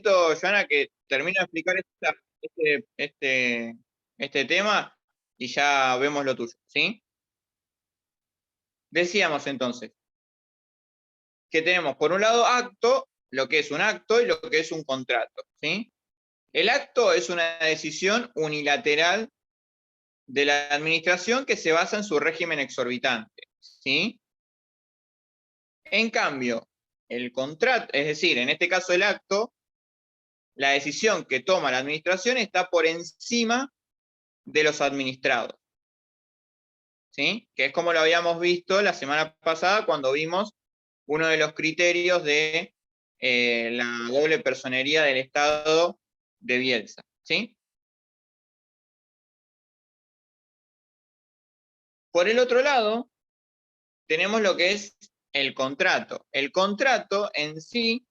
Joana, que termino de explicar este tema y ya vemos lo tuyo, ¿sí? Decíamos entonces que tenemos por un lado acto, lo que es un acto y lo que es un contrato, ¿sí? El acto es una decisión unilateral de la administración que se basa en su régimen exorbitante, ¿sí? En cambio, el contrato, es decir, en este caso el acto, la decisión que toma la administración está por encima de los administrados, ¿sí? Que es como lo habíamos visto la semana pasada cuando vimos uno de los criterios de la doble personería del Estado de Bielsa, ¿sí? Por el otro lado, tenemos lo que es el contrato. El contrato en sí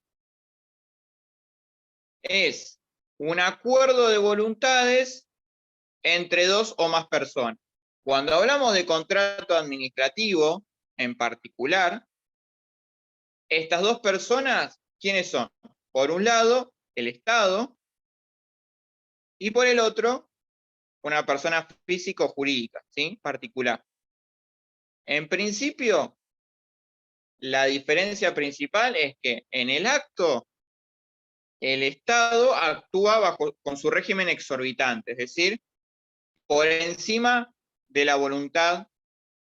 es un acuerdo de voluntades entre dos o más personas. Cuando hablamos de contrato administrativo, en particular, estas dos personas, ¿quiénes son? Por un lado, el Estado, y por el otro, una persona físico-jurídica, ¿sí? Particular. En principio, la diferencia principal es que en el acto, el Estado actúa con su régimen exorbitante, es decir, por encima de la voluntad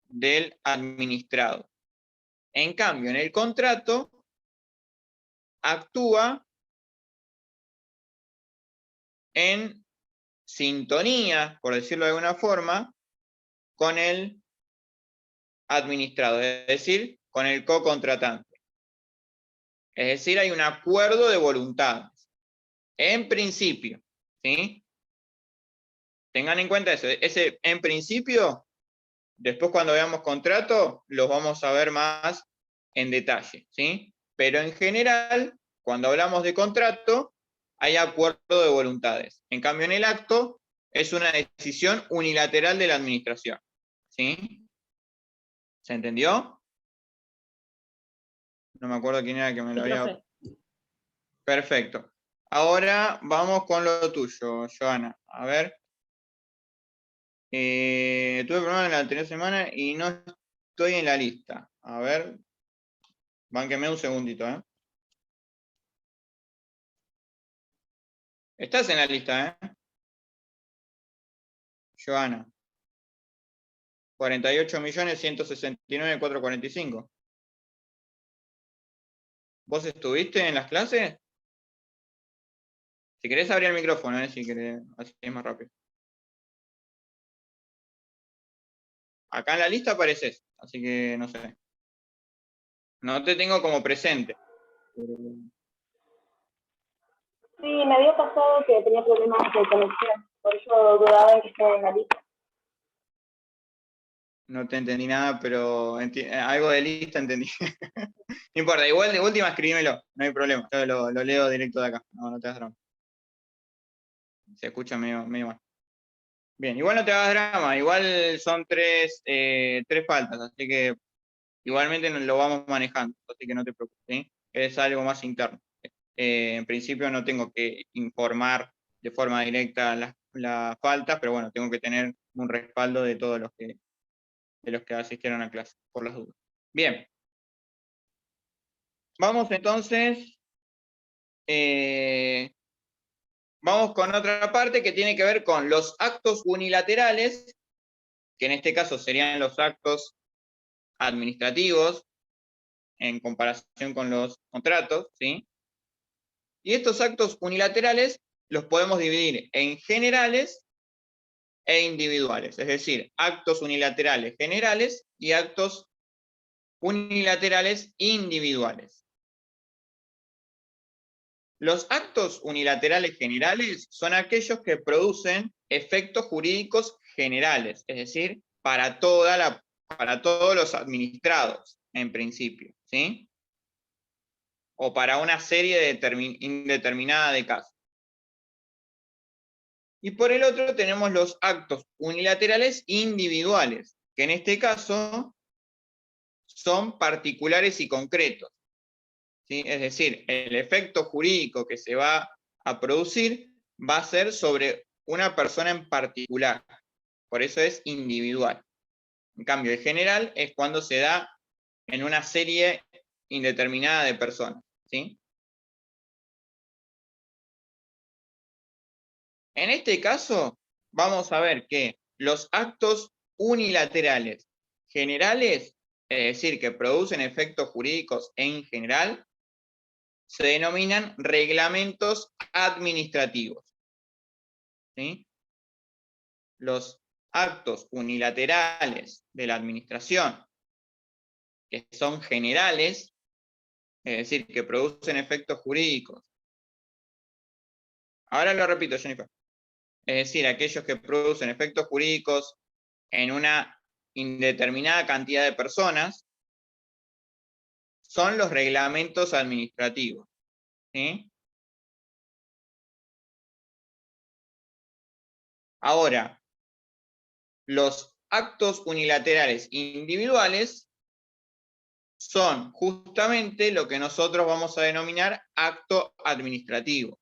del administrado. En cambio, en el contrato, actúa en sintonía, por decirlo de alguna forma, con el administrado, es decir, con el co-contratante. Es decir, hay un acuerdo de voluntades, en principio, ¿sí? Tengan en cuenta eso, ese en principio, después cuando veamos contrato, los vamos a ver más en detalle, ¿sí? Pero en general, cuando hablamos de contrato, hay acuerdo de voluntades. En cambio, en el acto, es una decisión unilateral de la administración, ¿sí? ¿Se entendió? No me acuerdo quién era que me lo había... Perfecto. Ahora vamos con lo tuyo, Joana. A ver. Tuve problemas en la anterior semana y no estoy en la lista. A ver. Bánqueme un segundito, ¿eh? Estás en la lista, ¿eh? Joana. 48.169.445. ¿Vos estuviste en las clases? Si querés abrir el micrófono, si querés, así es más rápido. Acá en la lista apareces, así que no sé. No te tengo como presente. Sí, me había pasado que tenía problemas de conexión, por eso dudaba en que estaba en la lista. No te entendí nada, pero algo de lista entendí. No importa, igual de última escríbemelo, no hay problema. Yo lo leo directo de acá, no te das drama. Se escucha medio mal. Bien, igual no te hagas drama, igual son tres faltas, así que igualmente lo vamos manejando, así que no te preocupes, ¿sí? Es algo más interno. En principio no tengo que informar de forma directa las faltas, pero bueno, tengo que tener un respaldo de todos de los que asistieron a clase, por las dudas. Bien. Vamos entonces, vamos con otra parte que tiene que ver con los actos unilaterales, que en este caso serían los actos administrativos, en comparación con los contratos, ¿sí? Y estos actos unilaterales los podemos dividir en generales e individuales, es decir, actos unilaterales generales y actos unilaterales individuales. Los actos unilaterales generales son aquellos que producen efectos jurídicos generales, es decir, para todos los administrados, en principio, ¿sí? O para una serie indeterminada de casos. Y por el otro tenemos los actos unilaterales individuales, que en este caso son particulares y concretos. ¿sí? Es decir, el efecto jurídico que se va a producir va a ser sobre una persona en particular. Por eso es individual. En cambio, el general es cuando se da en una serie indeterminada de personas, ¿sí? En este caso, vamos a ver que los actos unilaterales generales, es decir, que producen efectos jurídicos en general, se denominan reglamentos administrativos, ¿sí? Los actos unilaterales de la administración, que son generales, es decir, que producen efectos jurídicos. Ahora lo repito, Jennifer. Es decir, aquellos que producen efectos jurídicos en una indeterminada cantidad de personas, son los reglamentos administrativos, ¿sí? Ahora, los actos unilaterales individuales son justamente lo que nosotros vamos a denominar acto administrativo,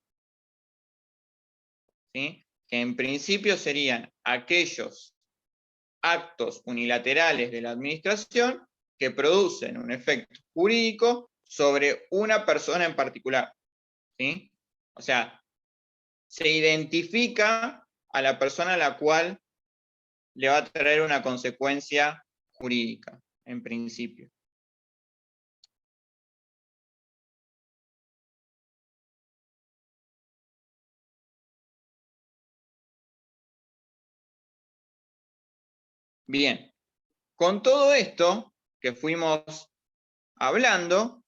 ¿sí? Que en principio serían aquellos actos unilaterales de la administración que producen un efecto jurídico sobre una persona en particular, ¿sí? O sea, se identifica a la persona a la cual le va a traer una consecuencia jurídica, en principio. Bien, con todo esto que fuimos hablando,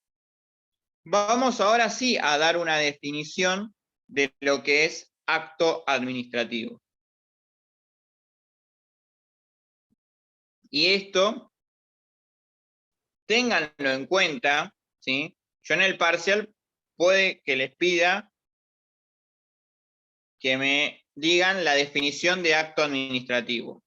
vamos ahora sí a dar una definición de lo que es acto administrativo. Y esto, ténganlo en cuenta, ¿sí? Yo en el parcial puede que les pida que me digan la definición de acto administrativo.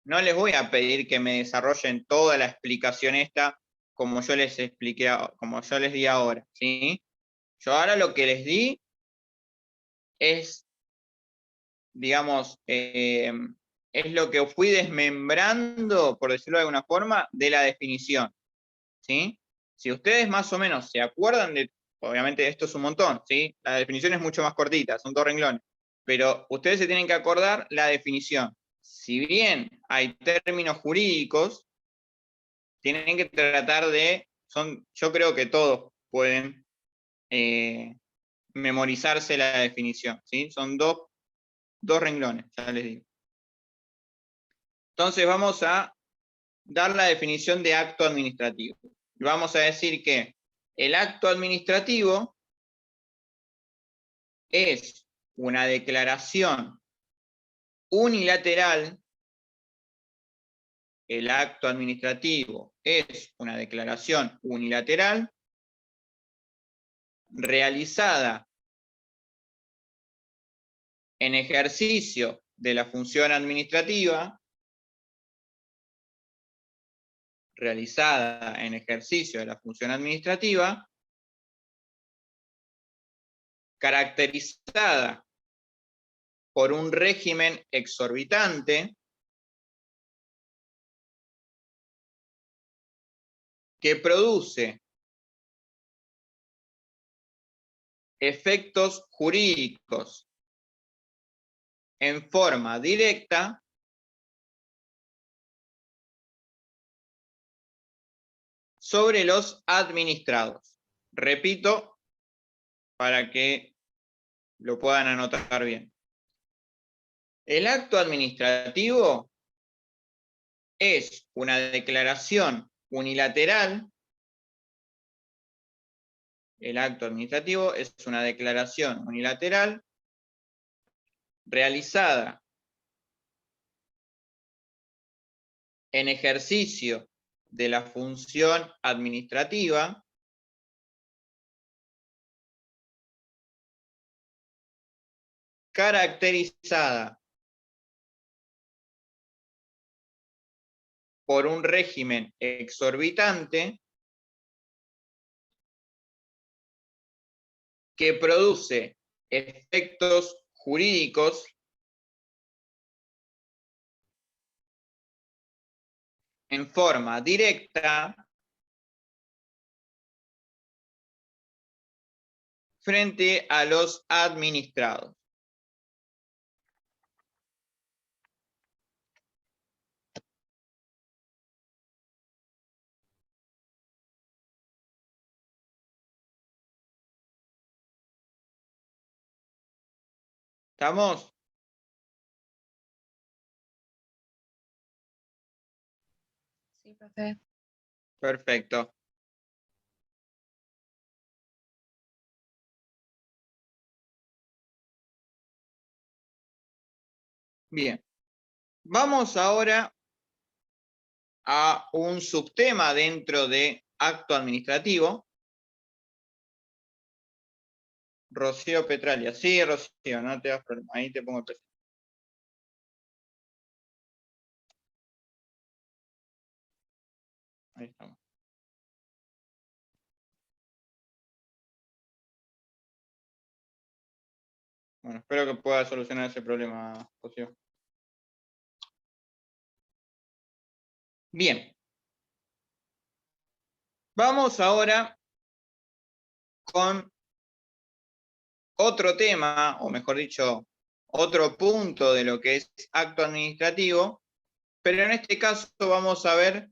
No les voy a pedir que me desarrollen toda la explicación esta como yo les expliqué, como yo les di ahora, ¿sí? Yo ahora lo que les di es, digamos, es lo que fui desmembrando, por decirlo de alguna forma, de la definición, ¿sí? Si ustedes más o menos se acuerdan de, obviamente esto es un montón, ¿sí? La definición es mucho más cortita, son 2 renglones, pero ustedes se tienen que acordar la definición. Si bien hay términos jurídicos, tienen que tratar de, yo creo que todos pueden memorizarse la definición, ¿sí? Son dos renglones, ya les digo. Entonces vamos a dar la definición de acto administrativo. Vamos a decir que el acto administrativo es una declaración unilateral. El acto administrativo es una declaración unilateral realizada en ejercicio de la función administrativa, caracterizada por un régimen exorbitante que produce efectos jurídicos en forma directa sobre los administrados. Repito, para que lo puedan anotar bien. El acto administrativo es una declaración unilateral. El acto administrativo es una declaración unilateral realizada en ejercicio de la función administrativa caracterizada por un régimen exorbitante que produce efectos jurídicos en forma directa frente a los administrados. ¿Estamos? Sí, profe. Perfecto. Bien. Vamos ahora a un subtema dentro de acto administrativo. Rocío Petralia. Sí, Rocío, no te das problema. Ahí te pongo el presente. Ahí estamos. Bueno, espero que pueda solucionar ese problema, Rocío. Bien. Vamos ahora con otro tema, o mejor dicho, otro punto de lo que es acto administrativo, pero en este caso vamos a ver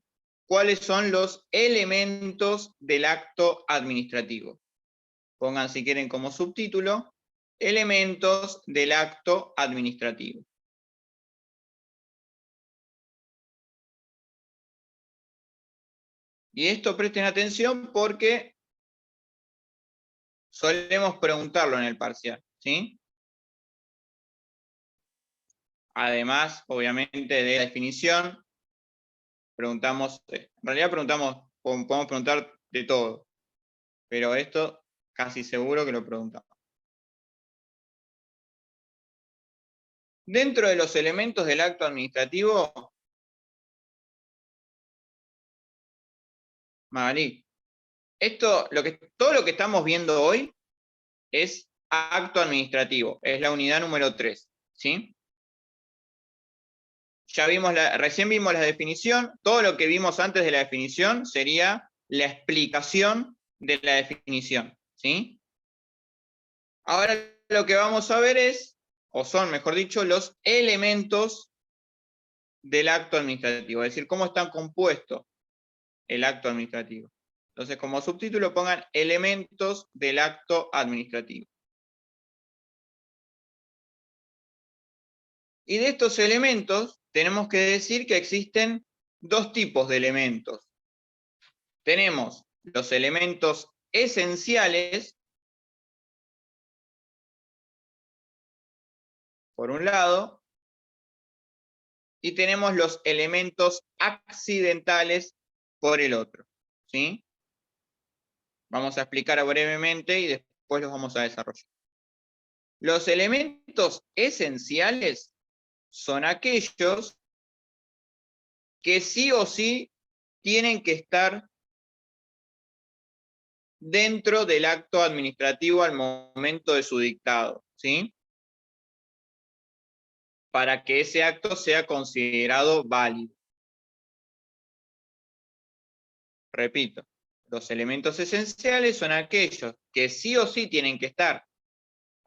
cuáles son los elementos del acto administrativo. Pongan si quieren como subtítulo, elementos del acto administrativo. Y esto presten atención porque solemos preguntarlo en el parcial, ¿sí? Además, obviamente, de la definición, preguntamos, en realidad podemos preguntar de todo, pero esto casi seguro que lo preguntamos. Dentro de los elementos del acto administrativo, Magalí, todo lo que estamos viendo hoy es acto administrativo, es la unidad número 3, ¿sí? Recién vimos la definición, todo lo que vimos antes de la definición sería la explicación de la definición, ¿sí? Ahora lo que vamos a ver o son, mejor dicho, los elementos del acto administrativo, es decir, cómo está compuesto el acto administrativo. Entonces, como subtítulo pongan elementos del acto administrativo. Y de estos elementos tenemos que decir que existen dos tipos de elementos. Tenemos los elementos esenciales, por un lado, y tenemos los elementos accidentales por el otro, ¿sí? Vamos a explicar brevemente y después los vamos a desarrollar. Los elementos esenciales son aquellos que sí o sí tienen que estar dentro del acto administrativo al momento de su dictado, ¿sí? Para que ese acto sea considerado válido. Repito, los elementos esenciales son aquellos que sí o sí tienen que estar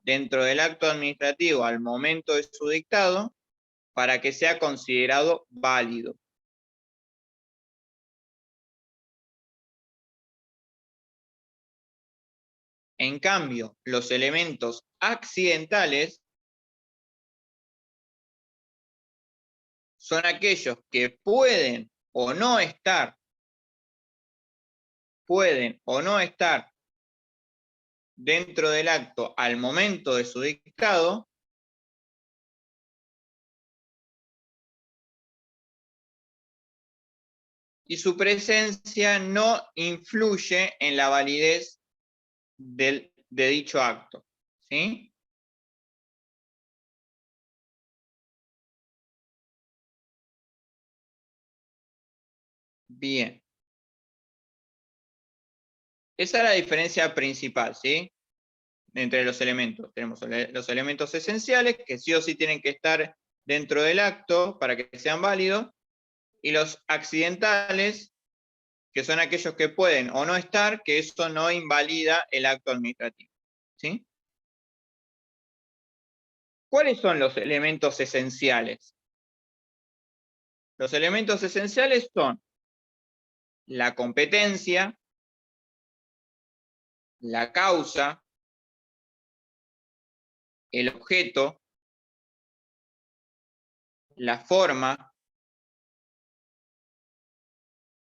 dentro del acto administrativo al momento de su dictado para que sea considerado válido. En cambio, los elementos accidentales son aquellos que pueden o no estar dentro del acto al momento de su dictado, y su presencia no influye en la validez de dicho acto, ¿sí? Bien. Esa es la diferencia principal, ¿sí? entre los elementos. Tenemos los elementos esenciales, que sí o sí tienen que estar dentro del acto para que sean válidos, y los accidentales, que son aquellos que pueden o no estar, que eso no invalida el acto administrativo. ¿Sí? ¿Cuáles son los elementos esenciales? Los elementos esenciales son la competencia, la causa, el objeto, la forma,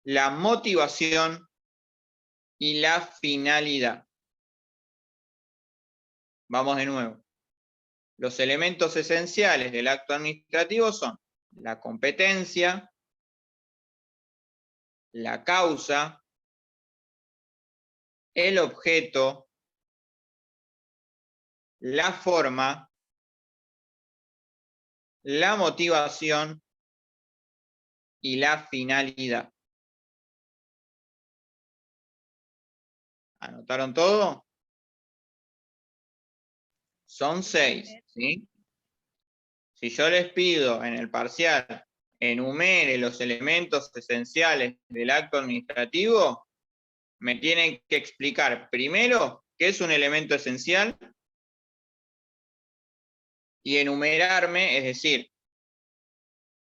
la motivación y la finalidad. Vamos de nuevo. Los elementos esenciales del acto administrativo son la competencia, la causa, el objeto, la forma, la motivación y la finalidad. ¿Anotaron todo? Son 6, ¿sí? Si yo les pido en el parcial enumere los elementos esenciales del acto administrativo, me tienen que explicar primero qué es un elemento esencial y enumerarme, es decir,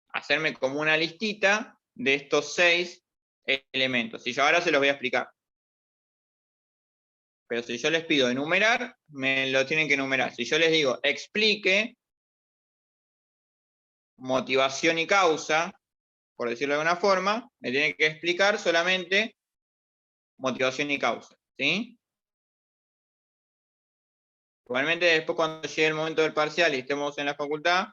hacerme como una listita de estos 6 elementos. Y yo ahora se los voy a explicar. Pero si yo les pido enumerar, me lo tienen que enumerar. Si yo les digo explique motivación y causa, por decirlo de alguna forma, me tienen que explicar solamente motivación y causa, ¿sí? Igualmente después cuando llegue el momento del parcial y estemos en la facultad,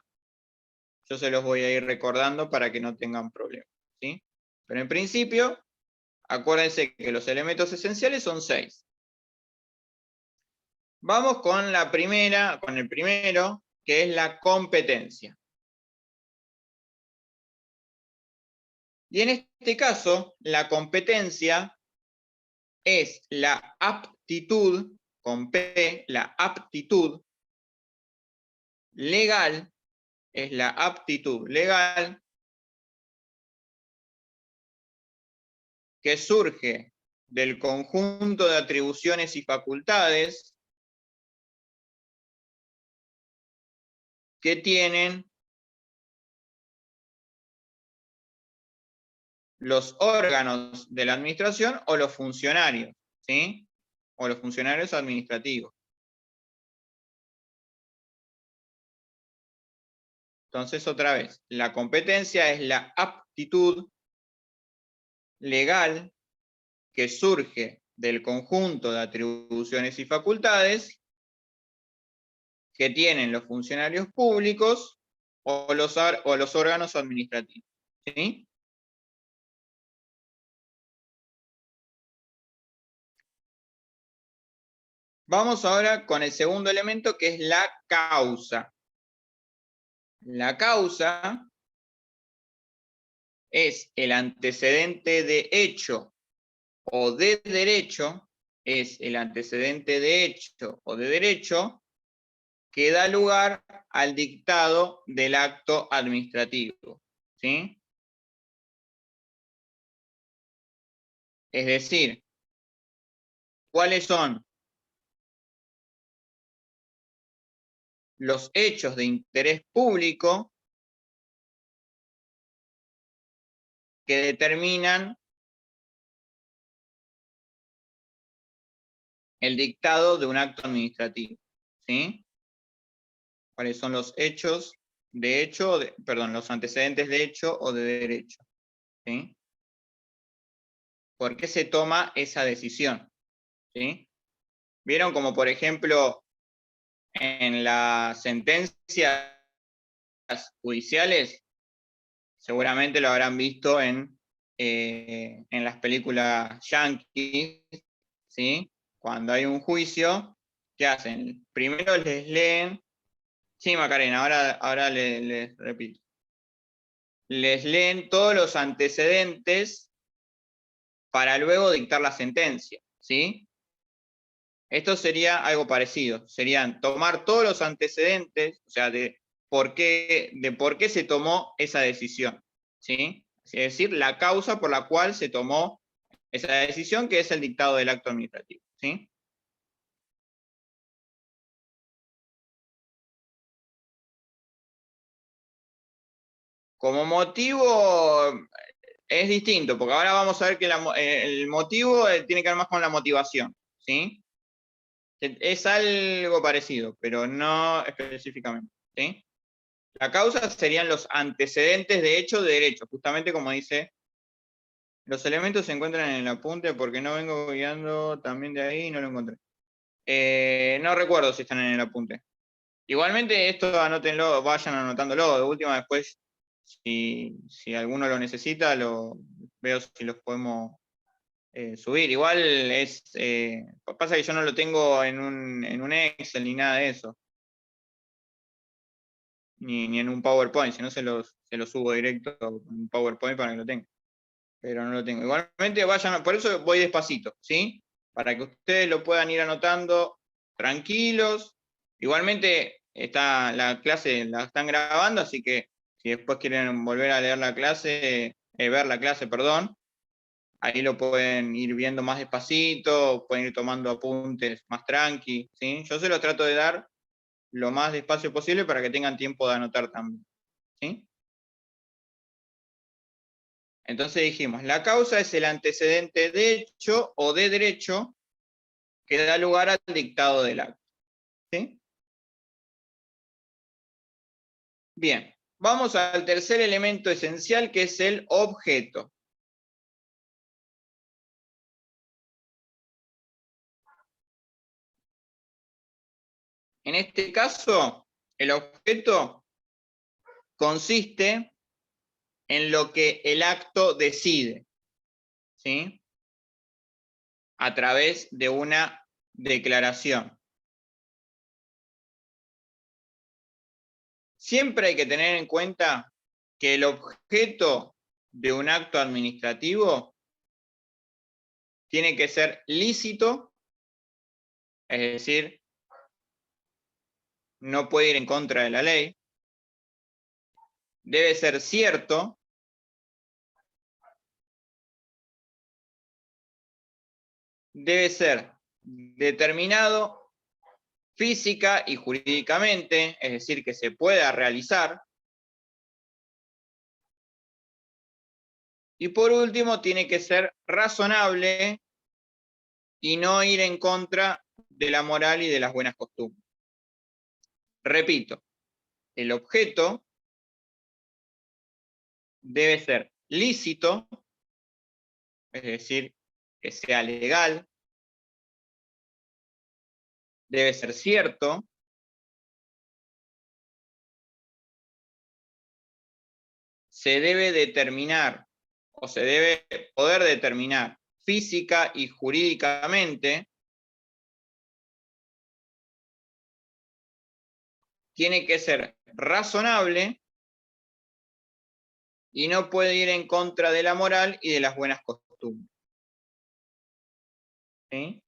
yo se los voy a ir recordando para que no tengan problemas, ¿sí? Pero en principio, acuérdense que los elementos esenciales son 6. Vamos con la primera, con el primero, que es la competencia. Y en este caso, la competencia es la aptitud, con P, la aptitud legal, es la aptitud legal que surge del conjunto de atribuciones y facultades que tienen los órganos de la administración o los funcionarios, ¿sí? O los funcionarios administrativos. Entonces, otra vez, la competencia es la aptitud legal que surge del conjunto de atribuciones y facultades que tienen los funcionarios públicos o los órganos administrativos, ¿sí? Vamos ahora con el segundo elemento, que es la causa. La causa es el antecedente de hecho o de derecho, es el antecedente de hecho o de derecho que da lugar al dictado del acto administrativo, ¿sí? Es decir, ¿cuáles son los hechos de interés público que determinan el dictado de un acto administrativo? ¿Sí? ¿Cuáles son los hechos de hecho, perdón, los antecedentes de hecho o de derecho? ¿Sí? ¿Por qué se toma esa decisión? ¿Sí? ¿Vieron como por ejemplo en las sentencias judiciales? Seguramente lo habrán visto en las películas yankees, ¿sí? Cuando hay un juicio, ¿qué hacen? Primero les leen, sí, Macarena, ahora les repito. Les leen todos los antecedentes para luego dictar la sentencia, ¿sí? Esto sería algo parecido. Serían tomar todos los antecedentes, o sea, de por qué se tomó esa decisión. ¿Sí? Es decir, la causa por la cual se tomó esa decisión, que es el dictado del acto administrativo. ¿Sí? Como motivo es distinto, porque ahora vamos a ver que el motivo tiene que ver más con la motivación. ¿Sí? Es algo parecido, pero no específicamente. ¿Sí? La causa serían los antecedentes de hecho de derecho, justamente como dice, los elementos se encuentran en el apunte porque no vengo guiando también de ahí y no lo encontré. No recuerdo si están en el apunte. Igualmente esto anótenlo, vayan anotándolo, de última después, si alguno lo necesita, veo si los podemos subir. Igual pasa que yo no lo tengo en un Excel ni nada de eso. Ni en un PowerPoint, si no se los subo directo en un PowerPoint para que lo tengan. Pero no lo tengo. Igualmente vayan, por eso voy despacito, ¿sí? Para que ustedes lo puedan ir anotando tranquilos. Igualmente la clase la están grabando, así que si después quieren volver a leer la clase, ver la clase, perdón, ahí lo pueden ir viendo más despacito, pueden ir tomando apuntes más tranqui, ¿sí? Yo se los trato de dar lo más despacio posible para que tengan tiempo de anotar también. ¿Sí? Entonces dijimos, la causa es el antecedente de hecho o de derecho que da lugar al dictado del acto. ¿Sí? Bien, vamos al tercer elemento esencial, que es el objeto. En este caso, el objeto consiste en lo que el acto decide, ¿sí? A través de una declaración. Siempre hay que tener en cuenta que el objeto de un acto administrativo tiene que ser lícito, es decir, no puede ir en contra de la ley, debe ser cierto, debe ser determinado física y jurídicamente, es decir, que se pueda realizar, y por último tiene que ser razonable y no ir en contra de la moral y de las buenas costumbres. Repito, el objeto debe ser lícito, es decir, que sea legal, debe ser cierto, se debe determinar o se debe poder determinar física y jurídicamente, tiene que ser razonable y no puede ir en contra de la moral y de las buenas costumbres. ¿Sí?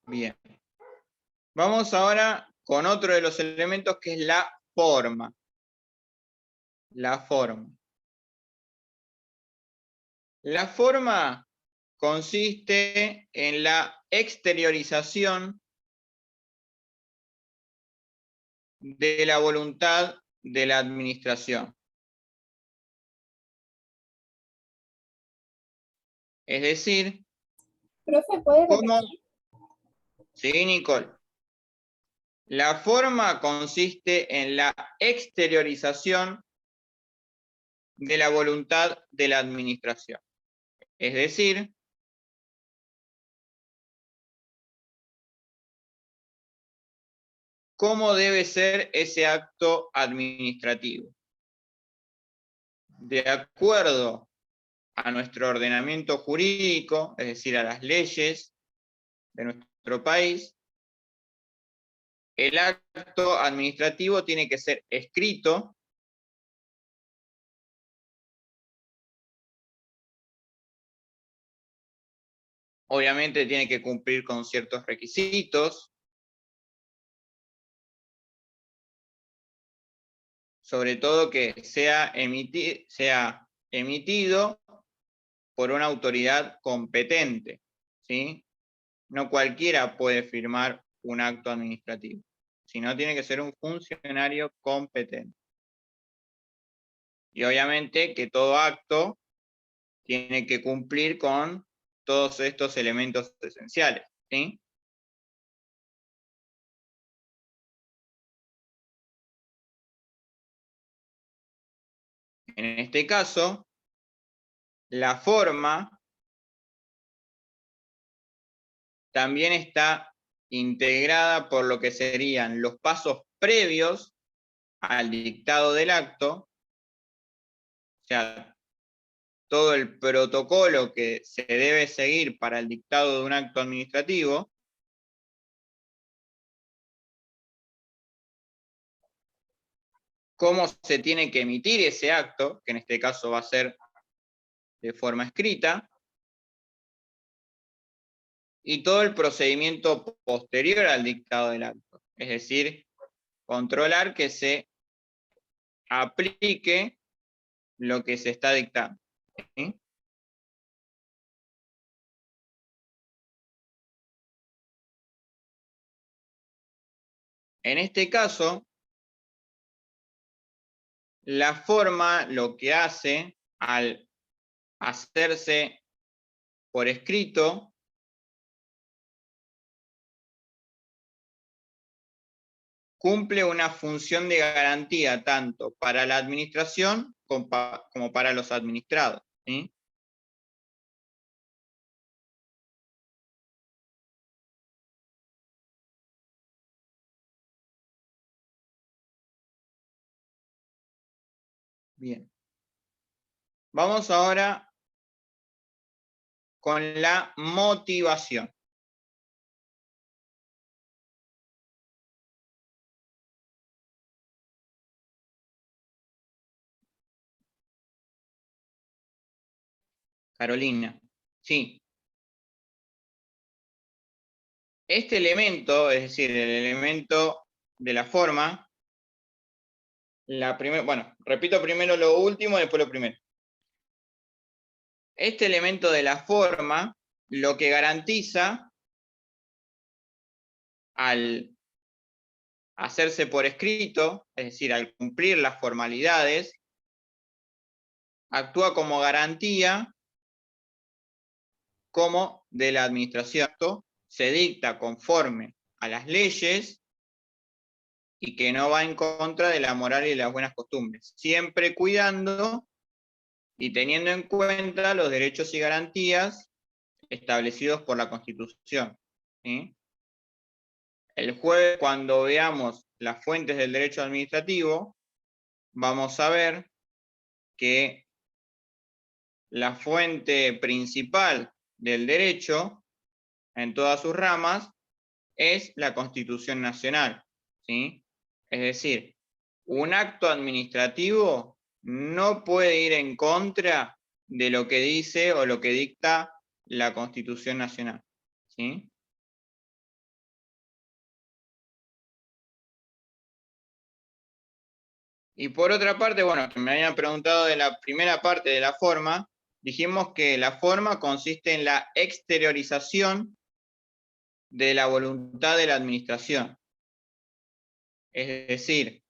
Bien. Vamos ahora con otro de los elementos, que es la forma. La forma. La forma consiste en la exteriorización de la voluntad de la administración. Es decir, Profe, ¿puede ¿cómo? repetir? Sí, Nicole. La forma consiste en la exteriorización de la voluntad de la administración. Es decir, ¿cómo debe ser ese acto administrativo? De acuerdo a nuestro ordenamiento jurídico, es decir, a las leyes de nuestro país, el acto administrativo tiene que ser escrito, Obviamente tiene que cumplir con ciertos requisitos, sobre todo que sea emitido por una autoridad competente, ¿sí? No cualquiera puede firmar un acto administrativo, sino tiene que ser un funcionario competente. Y obviamente que todo acto tiene que cumplir con todos estos elementos esenciales, ¿sí? En este caso, la forma también está integrada por lo que serían los pasos previos al dictado del acto, o sea, todo el protocolo que se debe seguir para el dictado de un acto administrativo, cómo se tiene que emitir ese acto, que en este caso va a ser de forma escrita, y todo el procedimiento posterior al dictado del acto, es decir, controlar que se aplique lo que se está dictando, ¿sí? En este caso, la forma lo que hace al hacerse por escrito cumple una función de garantía tanto para la administración como para los administrados, ¿sí? Bien. Vamos ahora con la motivación. Carolina, sí. Este elemento, es decir, el elemento de la forma, bueno, repito primero lo último y después lo primero. Este elemento de la forma lo que garantiza al hacerse por escrito, es decir, al cumplir las formalidades, actúa como garantía como de la administración. Esto se dicta conforme a las leyes y que no va en contra de la moral y las buenas costumbres, siempre cuidando y teniendo en cuenta los derechos y garantías establecidos por la Constitución, ¿sí? El jueves, cuando veamos las fuentes del derecho administrativo, vamos a ver que la fuente principal del derecho, en todas sus ramas, es la Constitución Nacional, ¿sí? Es decir, un acto administrativo no puede ir en contra de lo que dice o lo que dicta la Constitución Nacional, ¿sí? Y por otra parte, bueno, que me habían preguntado de la primera parte de la forma, dijimos que la forma consiste en la exteriorización de la voluntad de la administración. Es decir,